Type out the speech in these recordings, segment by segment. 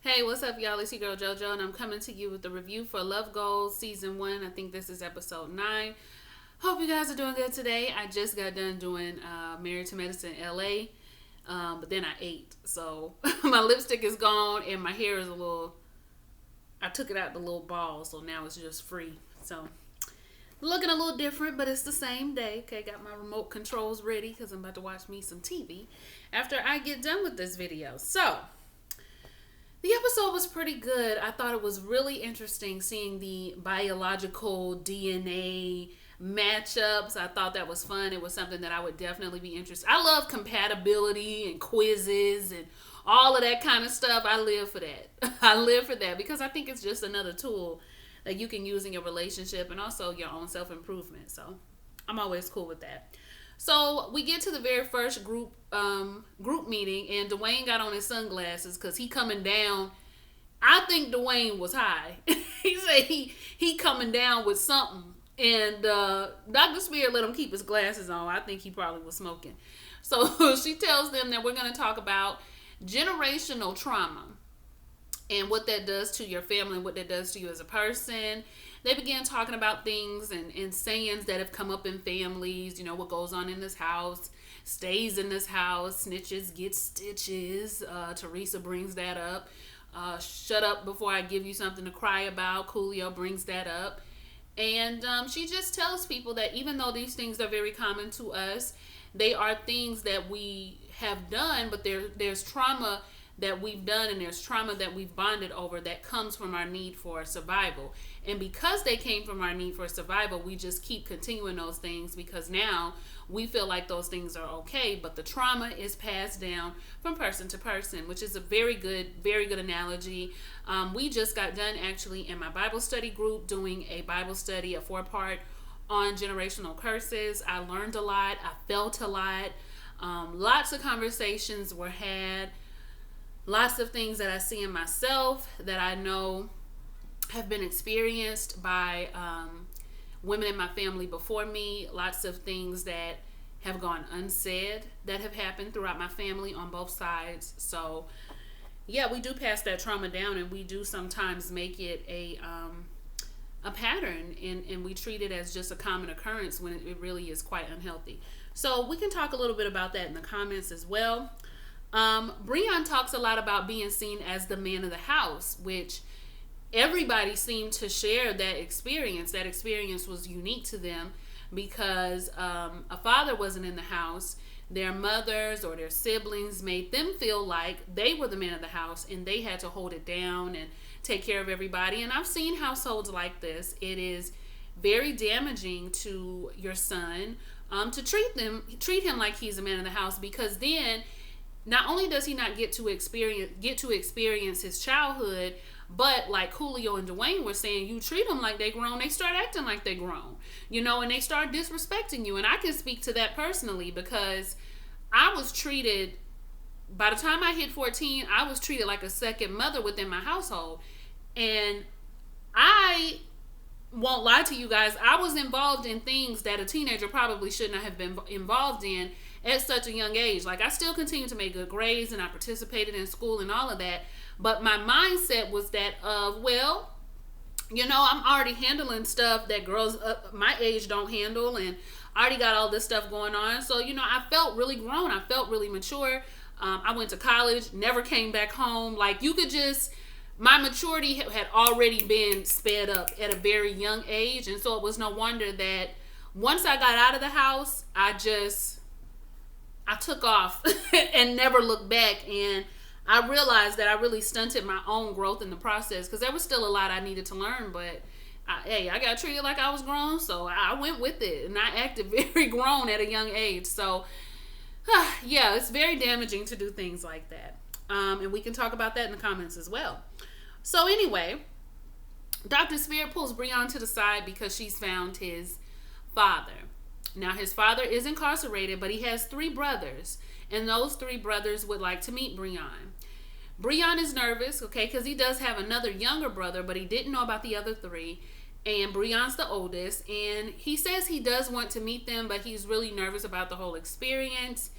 Hey, what's up, y'all? It's your girl JoJo, and I'm coming to you with the review for Love Goals Season 1. I think this is episode 9. Hope you guys are doing good today. I just got done doing Married to Medicine LA, but then I ate. So my lipstick is gone, and my hair is I took it out the little ball, so now it's just free. So looking a little different, but it's the same day. Okay, got my remote controls ready because I'm about to watch me some TV after I get done with this video. So the episode was pretty good. I thought it was really interesting seeing the biological DNA matchups. I thought that was fun. It was something that I would definitely be interested. I love compatibility and quizzes and all of that kind of stuff. I live for that. I live for that because I think it's just another tool that you can use in your relationship and also your own self-improvement. So I'm always cool with that. So we get to the very first group meeting, and Dwayne got on his sunglasses because he coming down. I think Dwayne was high. He said he coming down with something, and Dr. Spear let him keep his glasses on. I think he probably was smoking. So she tells them that we're going to talk about generational trauma and what that does to your family and what that does to you as a person. They began talking about things and sayings that have come up in families. You know, what goes on in this house stays in this house. Snitches get stitches. Teresa brings that up. Shut up before I give you something to cry about. Coolio brings that up. And she just tells people that even though these things are very common to us, they are things that we have done, but there's trauma that we've done and there's trauma that we've bonded over that comes from our need for survival. And because they came from our need for survival, we just keep continuing those things because now we feel like those things are okay, but the trauma is passed down from person to person, which is a very good analogy. We just got done actually in my Bible study group doing a Bible study, a 4-part on generational curses. I learned a lot. I felt a lot. Lots of conversations were had. Lots of things that I see in myself that I know have been experienced by women in my family before me. Lots of things that have gone unsaid that have happened throughout my family on both sides. So, yeah, we do pass that trauma down, and we do sometimes make it a pattern, and we treat it as just a common occurrence when it really is quite unhealthy. So we can talk a little bit about that in the comments as well. Breon talks a lot about being seen as the man of the house, which everybody seemed to share that experience. That experience was unique to them because a father wasn't in the house. Their mothers or their siblings made them feel like they were the man of the house and they had to hold it down and take care of everybody. And I've seen households like this. It is very damaging to your son to treat him like he's a man of the house, because then not only does he not get to experience his childhood, but like Coolio and Dwayne were saying, you treat them like they grown, they start acting like they grown, and they start disrespecting you. And I can speak to that personally because I was treated, by the time I hit 14, I was treated like a second mother within my household. And I won't lie to you guys, I was involved in things that a teenager probably should not have been involved in at such a young age. Like, I still continue to make good grades and I participated in school and all of that, but my mindset was that of, well, I'm already handling stuff that girls my age don't handle, and I already got all this stuff going on. So, I felt really grown. I felt really mature. I went to college, never came back home. Like, my maturity had already been sped up at a very young age. And so it was no wonder that once I got out of the house, I took off and never looked back. And I realized that I really stunted my own growth in the process because there was still a lot I needed to learn. But I got treated like I was grown, so I went with it. And I acted very grown at a young age. So, yeah, it's very damaging to do things like that. And we can talk about that in the comments as well. So anyway, Dr. Spear pulls Breon to the side because she's found his father. Now, his father is incarcerated, but he has 3 brothers, and those 3 brothers would like to meet Breon. Breon is nervous, okay, because he does have another younger brother, but he didn't know about the other 3, and Breon's the oldest, and he says he does want to meet them, but he's really nervous about the whole experience.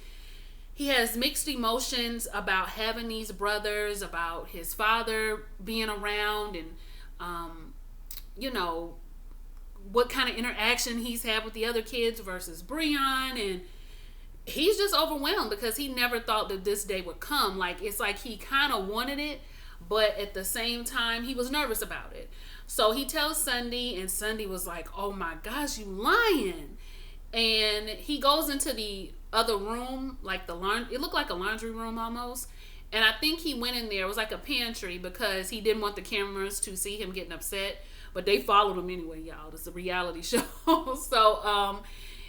he has mixed emotions about having these brothers, about his father being around, and you know, what kind of interaction he's had with the other kids versus Breon. And he's just overwhelmed because he never thought that this day would come. Like, it's like he kind of wanted it, but at the same time he was nervous about it. So he tells Sunday, and Sunday was like, oh my gosh, you lying. And he goes into the other room, like it looked like a laundry room almost. And I think he went in there, it was like a pantry, because he didn't want the cameras to see him getting upset. But they followed him anyway, y'all. It's a reality show. So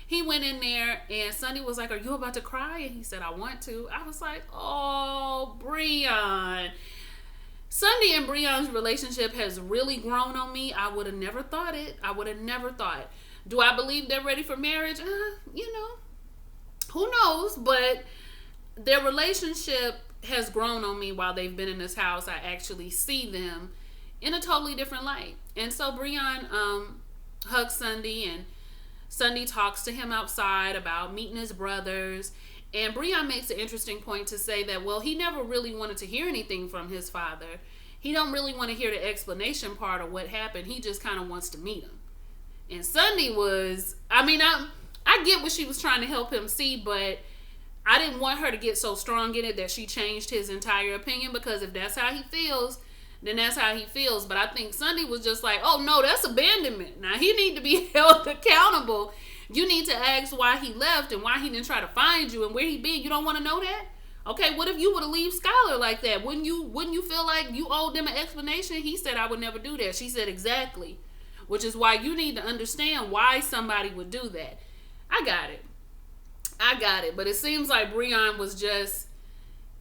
he went in there, and Sunday was like, are you about to cry? And he said, I want to. I was like, oh, Breon. Sunday and Breon's relationship has really grown on me. I would have never thought it. I would have never thought. Do I believe they're ready for marriage? You know, who knows? But their relationship has grown on me while they've been in this house. I actually see them in a totally different light. And so Breon hugs Sunday, and Sunday talks to him outside about meeting his brothers. And Breon makes an interesting point to say that, well, he never really wanted to hear anything from his father. He don't really want to hear the explanation part of what happened. He just kind of wants to meet him. And Sunday was, I mean, I get what she was trying to help him see, but I didn't want her to get so strong in it that she changed his entire opinion, because if that's how he feels, then that's how he feels. But I think Sunday was just like, oh no, that's abandonment. Now he need to be held accountable. You need to ask why he left and why he didn't try to find you and where he been. You don't want to know that? Okay, what if you would have leave Skylar like that? Wouldn't you feel like you owed them an explanation? He said, I would never do that. She said, exactly. Which is why you need to understand why somebody would do that. I got it. But it seems like Breon was just,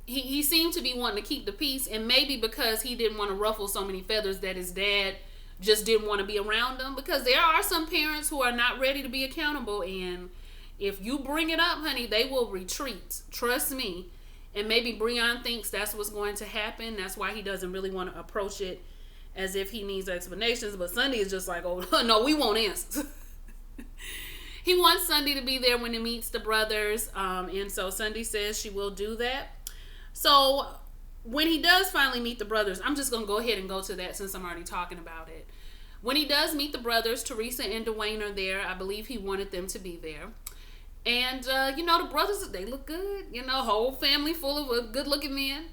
he seemed to be wanting to keep the peace, and maybe because he didn't want to ruffle so many feathers that his dad just didn't want to be around him, because there are some parents who are not ready to be accountable, and if you bring it up, honey, they will retreat. Trust me. And maybe Breon thinks that's what's going to happen. That's why he doesn't really want to approach it as if he needs explanations. But Sunday is just like, oh, no, we won't answer. He wants Sunday to be there when he meets the brothers. And so Sunday says she will do that. So when he does finally meet the brothers, I'm just going to go ahead and go to that since I'm already talking about it. When he does meet the brothers, Teresa and Dwayne are there. I believe he wanted them to be there. And, you know, the brothers, they look good. You know, whole family full of good-looking men.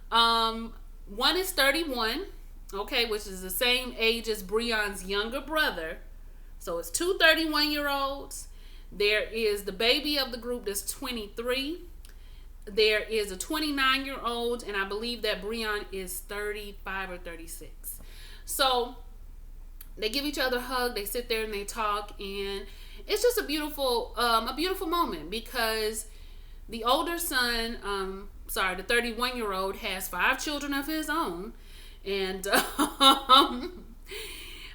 One is 31, okay, which is the same age as Breon's younger brother. So it's two 31-year-olds. There is the baby of the group that's 23. There is a 29-year-old, and I believe that Breon is 35 or 36. So they give each other a hug. They sit there and they talk, and it's just a beautiful moment, because the older son, the 31-year-old has 5 children of his own, and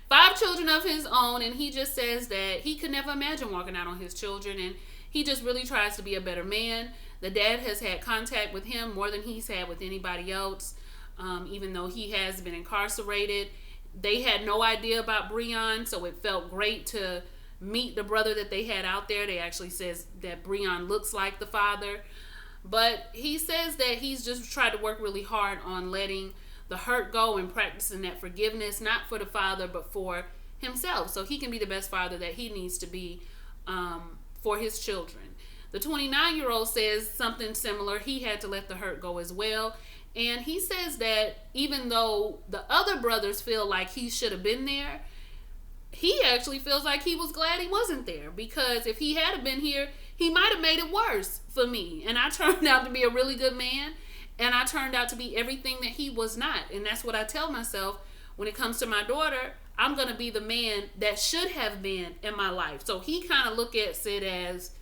5 children of his own, and he just says that he could never imagine walking out on his children, and he just really tries to be a better man. The dad has had contact with him more than he's had with anybody else, even though he has been incarcerated. They had no idea about Breon, so it felt great to meet the brother that they had out there. They actually says that Breon looks like the father, but he says that he's just tried to work really hard on letting the hurt go and practicing that forgiveness, not for the father but for himself, so he can be the best father that he needs to be for his children. The 29-year-old says something similar. He had to let the hurt go as well, and he says that even though the other brothers feel like he should have been there, he actually feels like he was glad he wasn't there, because if he had been here, he might have made it worse for me. And I turned out to be a really good man, and I turned out to be everything that he was not. And that's what I tell myself when it comes to my daughter. I'm going to be the man that should have been in my life. So he kind of look at it as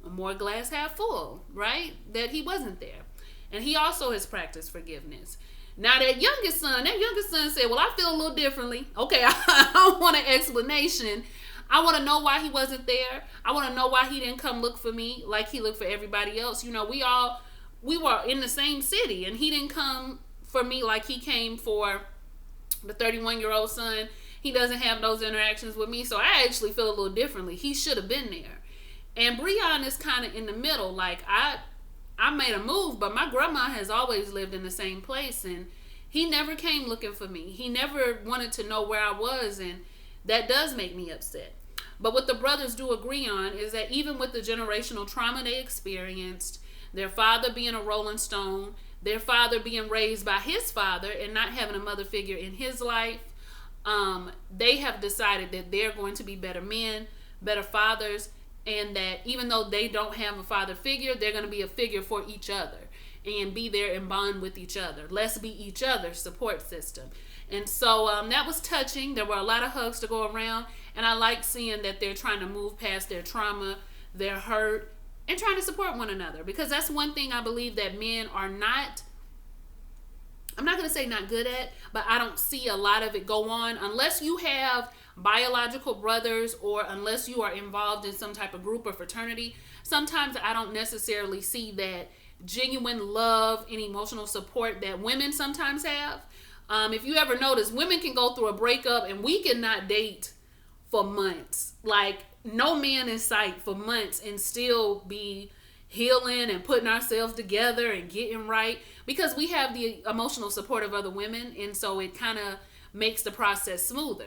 a more glass half full, right? That he wasn't there. And he also has practiced forgiveness. Now that youngest son said, well, I feel a little differently. Okay, I want an explanation. I want to know why he wasn't there. I want to know why he didn't come look for me like he looked for everybody else. You know, we were in the same city, and he didn't come for me like he came for the 31-year-old son. He doesn't have those interactions with me, so I actually feel a little differently. He should have been there. And Breon is kind of in the middle. Like, I I made a move, but my grandma has always lived in the same place, and he never came looking for me. He never wanted to know where I was, and that does make me upset. But what the brothers do agree on is that even with the generational trauma they experienced, their father being a Rolling Stone, their father being raised by his father and not having a mother figure in his life, they have decided that they're going to be better men, better fathers, and that even though they don't have a father figure, they're going to be a figure for each other and be there and bond with each other. Let's be each other's support system. And so that was touching. There were a lot of hugs to go around, and I like seeing that they're trying to move past their trauma, their hurt, and trying to support one another, because that's one thing I believe that men are not, I'm not going to say not good at, but I don't see a lot of it go on unless you have biological brothers or unless you are involved in some type of group or fraternity. Sometimes I don't necessarily see that genuine love and emotional support that women sometimes have. If you ever notice, women can go through a breakup and we cannot date for months. Like, no man in sight for months and still be healing and putting ourselves together and getting right, because we have the emotional support of other women, and so it kind of makes the process smoother.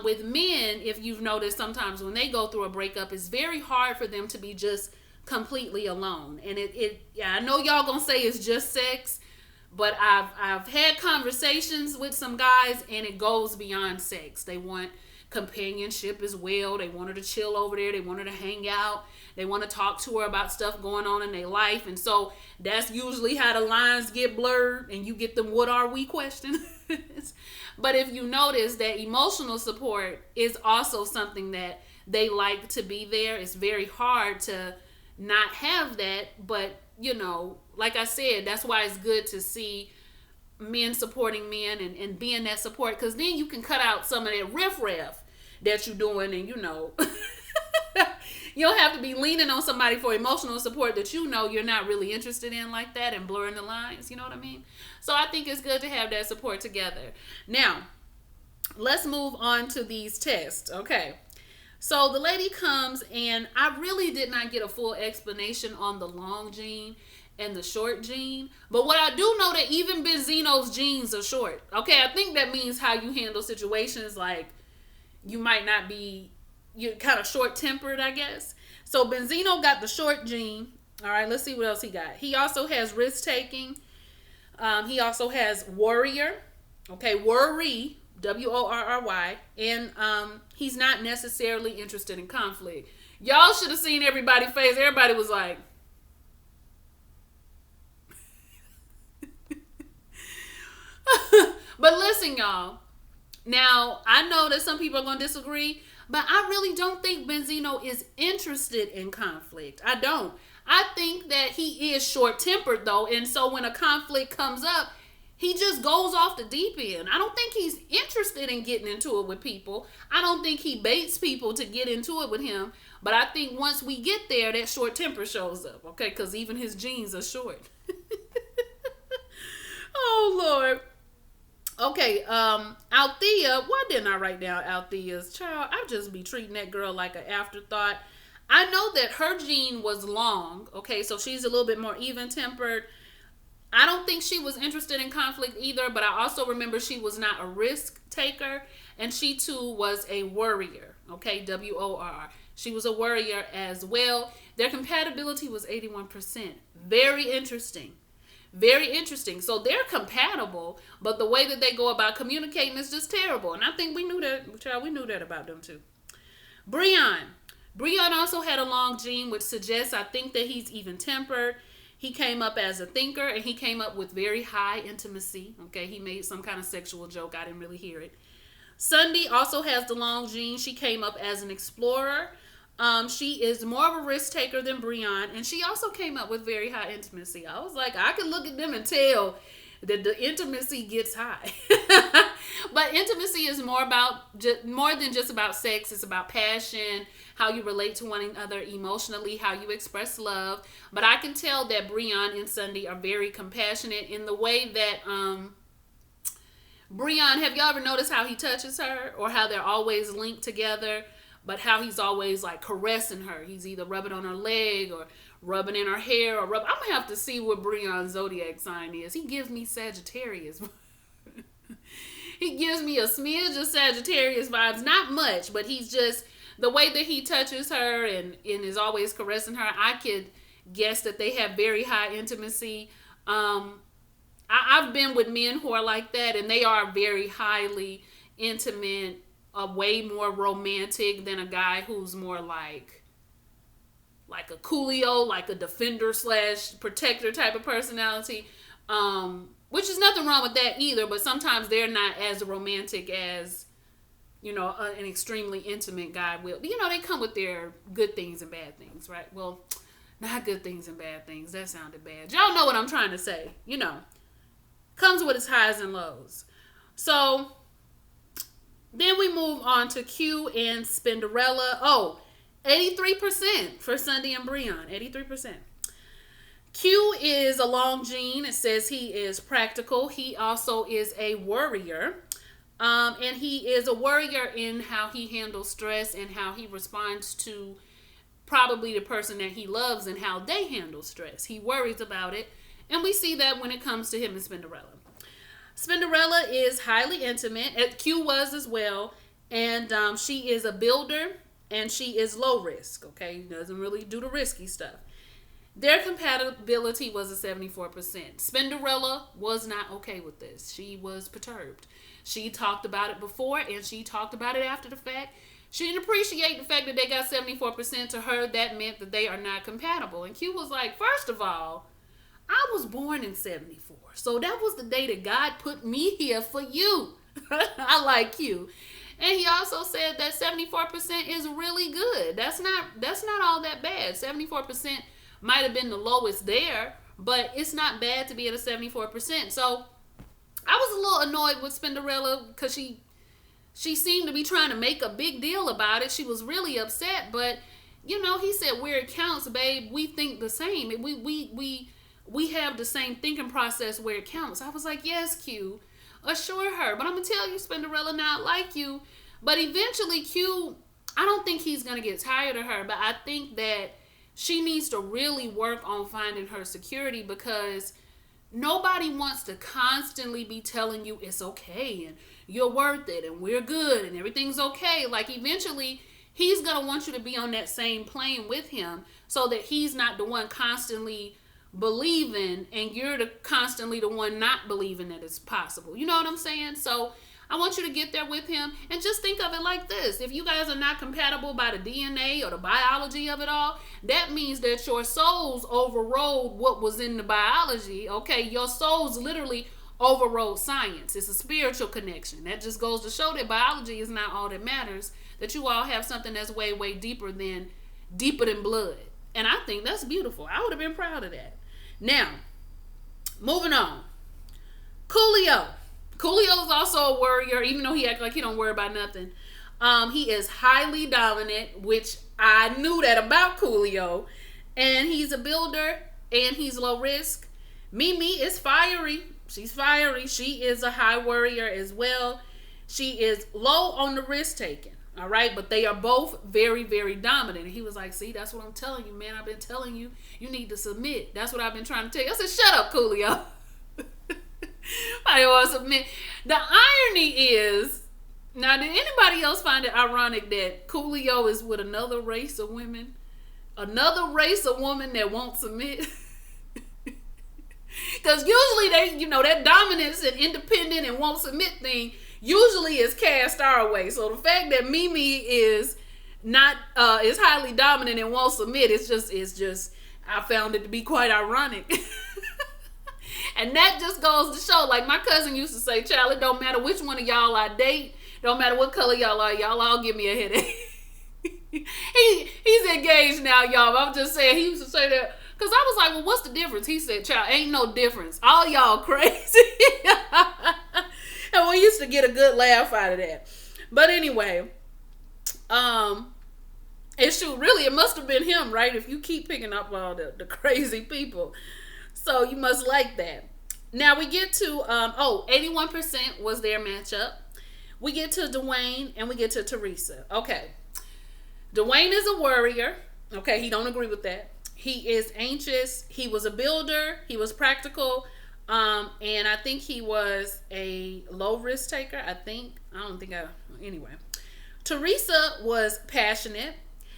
With men, if you've noticed, sometimes when they go through a breakup, it's very hard for them to be just completely alone. And I know y'all gonna say it's just sex, but I've had conversations with some guys, and it goes beyond sex. They want companionship as well. They want her to chill over there. They want her to hang out. They want to talk to her about stuff going on in their life. And so that's usually how the lines get blurred and you get them "what are we" questions. But if you notice that emotional support is also something that they like to be there, it's very hard to not have that. But, you know, like I said, that's why it's good to see men supporting men and being that support, because then you can cut out some of that riffraff that you're doing, and you know you don't have to be leaning on somebody for emotional support that you know you're not really interested in like that, and blurring the lines, you know what I mean? So I think it's good to have that support together. Now let's move on to these tests. Okay, so the lady comes, and I really did not get a full explanation on the long gene and the short gene, but what I do know that even Benzino's genes are short. Okay, I think that means how you handle situations, like you might not be, you're kind of short-tempered, I guess. So Benzino got the short gene. All right, let's see what else he got. He also has risk-taking. He also has worrier. Okay, worry, W-O-R-R-Y. And he's not necessarily interested in conflict. Y'all should have seen everybody's face. Everybody was like, but listen, y'all. Now, I know that some people are going to disagree, but I really don't think Benzino is interested in conflict. I don't. I think that he is short-tempered, though, and so when a conflict comes up, he just goes off the deep end. I don't think he's interested in getting into it with people. I don't think he baits people to get into it with him, but I think once we get there, that short temper shows up, okay, because even his genes are short. Oh, Lord. Okay, Althea, why didn't I write down Althea's child? I just be treating that girl like an afterthought. I know that her gene was long, okay, so she's a little bit more even-tempered. I don't think she was interested in conflict either, but I also remember she was not a risk taker, and she too was a worrier, okay, W-O-R-R. She was a worrier as well. Their compatibility was 81%. Very interesting. Very interesting. So they're compatible, but the way that they go about communicating is just terrible. And I think we knew that, child, we knew that about them too. Breon also had a long gene, which suggests, I think, that he's even-tempered. He came up as a thinker, and he came up with very high intimacy. Okay, he made some kind of sexual joke. I didn't really hear it. Sunday also has the long gene. She came up as an explorer. She is more of a risk taker than Breon, and she also came up with very high intimacy. I was like, I can look at them and tell that the intimacy gets high. But intimacy is more than just about sex. It's about passion, how you relate to one another emotionally, how you express love. But I can tell that Breon and Sunday are very compassionate in the way that Breon, have y'all ever noticed how he touches her, or how they're always linked together? But how he's always like caressing her. He's either rubbing on her leg or rubbing in her hair or I'm gonna have to see what Breon's zodiac sign is. He gives me Sagittarius. He gives me a smidge of Sagittarius vibes. Not much, but he's just the way that he touches her and is always caressing her. I could guess that they have very high intimacy. I've been with men who are like that, and they are very highly intimate, way more romantic than a guy who's more like a Coolio, like a defender / protector type of personality. Which is nothing wrong with that either, but sometimes they're not as romantic as, an extremely intimate guy will. They come with their good things and bad things, right? Well, not good things and bad things. That sounded bad. Y'all know what I'm trying to say. Comes with its highs and lows. So then we move on to Q and Spinderella. 83% for Sunday and Breon. 83%. Q is a long gene. It says he is practical. He also is a worrier. And he is a worrier in how he handles stress and how he responds to probably the person that he loves and how they handle stress. He worries about it. And we see that when it comes to him and Spinderella. Spinderella is highly intimate. Q was as well. And she is a builder and she is low risk. Okay, doesn't really do the risky stuff. Their compatibility was a 74%. Spinderella was not okay with this. She was perturbed. She talked about it before and she talked about it after the fact. She didn't appreciate the fact that they got 74%. To her, that meant that they are not compatible. And Q was like, first of all, I was born in 74. So that was the day that God put me here for you. I like Q. And he also said that 74% is really good. That's not all that bad. 74% might have been the lowest there, but it's not bad to be at a 74%. So I was a little annoyed with Spinderella because she seemed to be trying to make a big deal about it. She was really upset, but he said where it counts, babe, we think the same. We have the same thinking process where it counts. I was like, yes, Q, assure her. But I'm gonna tell you, Spinderella, not like you. But eventually, Q, I don't think he's gonna get tired of her, but I think that she needs to really work on finding her security because nobody wants to constantly be telling you it's okay and you're worth it and we're good and everything's okay. Like eventually he's going to want you to be on that same plane with him so that he's not the one constantly believing and you're constantly the one not believing that it's possible. You know what I'm saying? So I want you to get there with him and just think of it like this. If you guys are not compatible by the DNA or the biology of it all, that means that your souls overrode what was in the biology. Okay, your souls literally overrode science. It's a spiritual connection. That just goes to show that biology is not all that matters. That you all have something that's way, way deeper than blood. And I think that's beautiful. I would have been proud of that. Now, moving on. Coolio. Coolio is also a worrier, even though he acts like he don't worry about nothing. He is highly dominant, which I knew that about Coolio. And he's a builder, and he's low risk. Mimi is fiery. She's fiery. She is a high worrier as well. She is low on the risk taking. All right, but they are both very, very dominant. And he was like, see, that's what I'm telling you, man. I've been telling you, you need to submit. That's what I've been trying to tell you. I said, shut up, Coolio. I want to submit. The irony is, now, did anybody else find it ironic that Coolio is with another race of women? Another race of women that won't submit? Because usually they, that dominance and independent and won't submit thing usually is cast our way. So the fact that Mimi is not is highly dominant and won't submit, it's just I found it to be quite ironic. And that just goes to show, like my cousin used to say, child, it don't matter which one of y'all I date, don't matter what color y'all are, y'all all give me a headache. He's engaged now, y'all. I'm just saying, he used to say that because I was like, well, what's the difference? He said, child, ain't no difference. All y'all crazy. And we used to get a good laugh out of that. But anyway, it must have been him, right? If you keep picking up all the crazy people. So you must like that. Now we get to, 81% was their matchup. We get to Dwayne and we get to Teresa. Okay. Dwayne is a worrier. Okay, he don't agree with that. He is anxious. He was a builder. He was practical. And I think he was a low risk taker. Anyway. Teresa was passionate.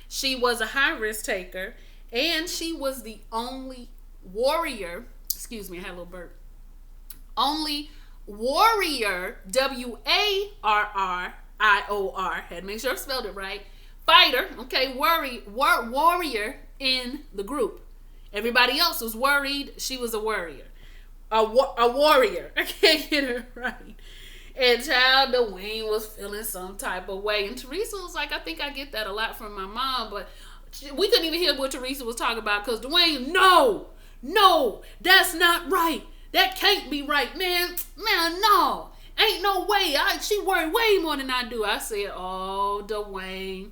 She was a high risk taker. And she was the only warrior. Excuse me, I had a little burp. Only warrior, WARRIOR. Had to make sure I spelled it right. Fighter, okay, warrior in the group. Everybody else was worried. She was a warrior. A warrior. I can't get it right. And child, Dwayne was feeling some type of way. And Teresa was like, I think I get that a lot from my mom, but we couldn't even hear what Teresa was talking about because Dwayne, no, that's not right. That can't be right, man, no. Ain't no way. She worried way more than I do. I said, oh, Dwayne.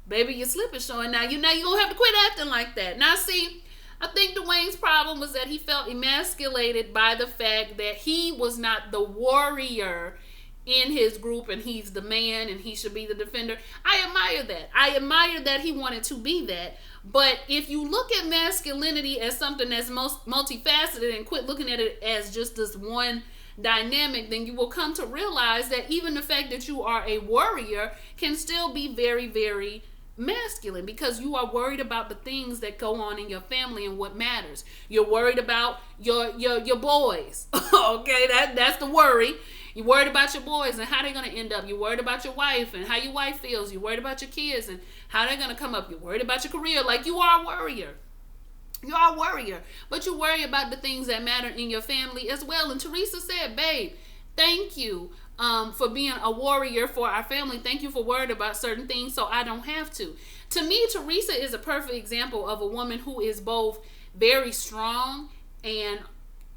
Baby, your slip is showing now. You're going to have to quit acting like that. Now, see, I think Dwayne's problem was that he felt emasculated by the fact that he was not the warrior in his group and he's the man and he should be the defender. I admire that. I admire that he wanted to be that. But if you look at masculinity as something that's multifaceted and quit looking at it as just this one dynamic, then you will come to realize that even the fact that you are a warrior can still be very, very masculine because you are worried about the things that go on in your family and what matters. You're worried about your boys. Okay, that's the worry. You're worried about your boys and how they're going to end up. You're worried about your wife and how your wife feels. You're worried about your kids and how they're going to come up. You're worried about your career. Like, you are a warrior. You are a warrior. But you worry about the things that matter in your family as well. And Teresa said, babe, thank you for being a warrior for our family. Thank you for worrying about certain things so I don't have to. To me, Teresa is a perfect example of a woman who is both very strong and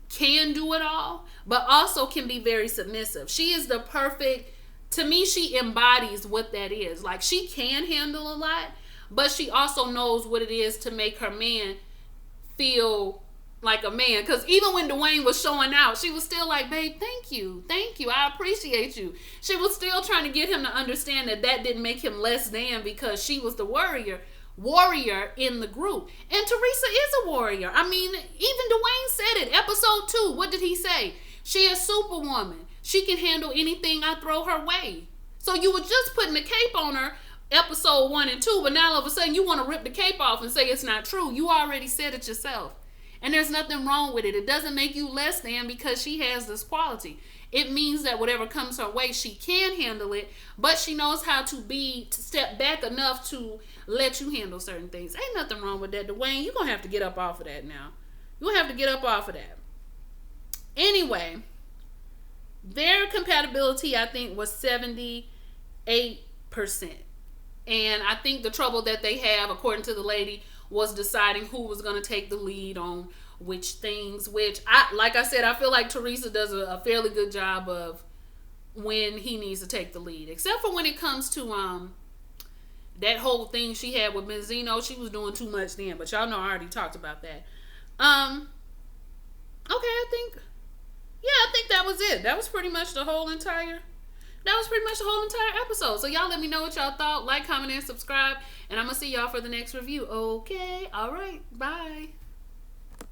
can do it all, but also can be very submissive. She is the perfect, to me, she embodies what that is. Like, she can handle a lot, but she also knows what it is to make her man feel like a man. Because even when Dwayne was showing out, she was still like, babe, thank you, I appreciate you. She was still trying to get him to understand that didn't make him less than because she was the warrior in the group. And Teresa is a warrior. I mean, even Dwayne said it. Episode 2, what did he say? She is superwoman. She can handle anything I throw her way. So you were just putting the cape on her episode 1 and 2, but now all of a sudden you want to rip the cape off and say it's not true. You already said it yourself. And there's nothing wrong with it. It doesn't make you less than because she has this quality. It means that whatever comes her way, she can handle it, but she knows how to step back enough to let you handle certain things. Ain't nothing wrong with that, Dwayne. You're going to have to get up off of that now. You're going to have to get up off of that. Anyway, their compatibility, I think, was 78%. And I think the trouble that they have, according to the lady, was deciding who was going to take the lead on which things, like I said, I feel like Teresa does a fairly good job of when he needs to take the lead. Except for when it comes to that whole thing she had with Benzino. She was doing too much then, but y'all know I already talked about that. Okay, I think that was it. That was pretty much the whole entire episode. So y'all let me know what y'all thought. Like, comment, and subscribe. And I'm going to see y'all for the next review. Okay. All right. Bye.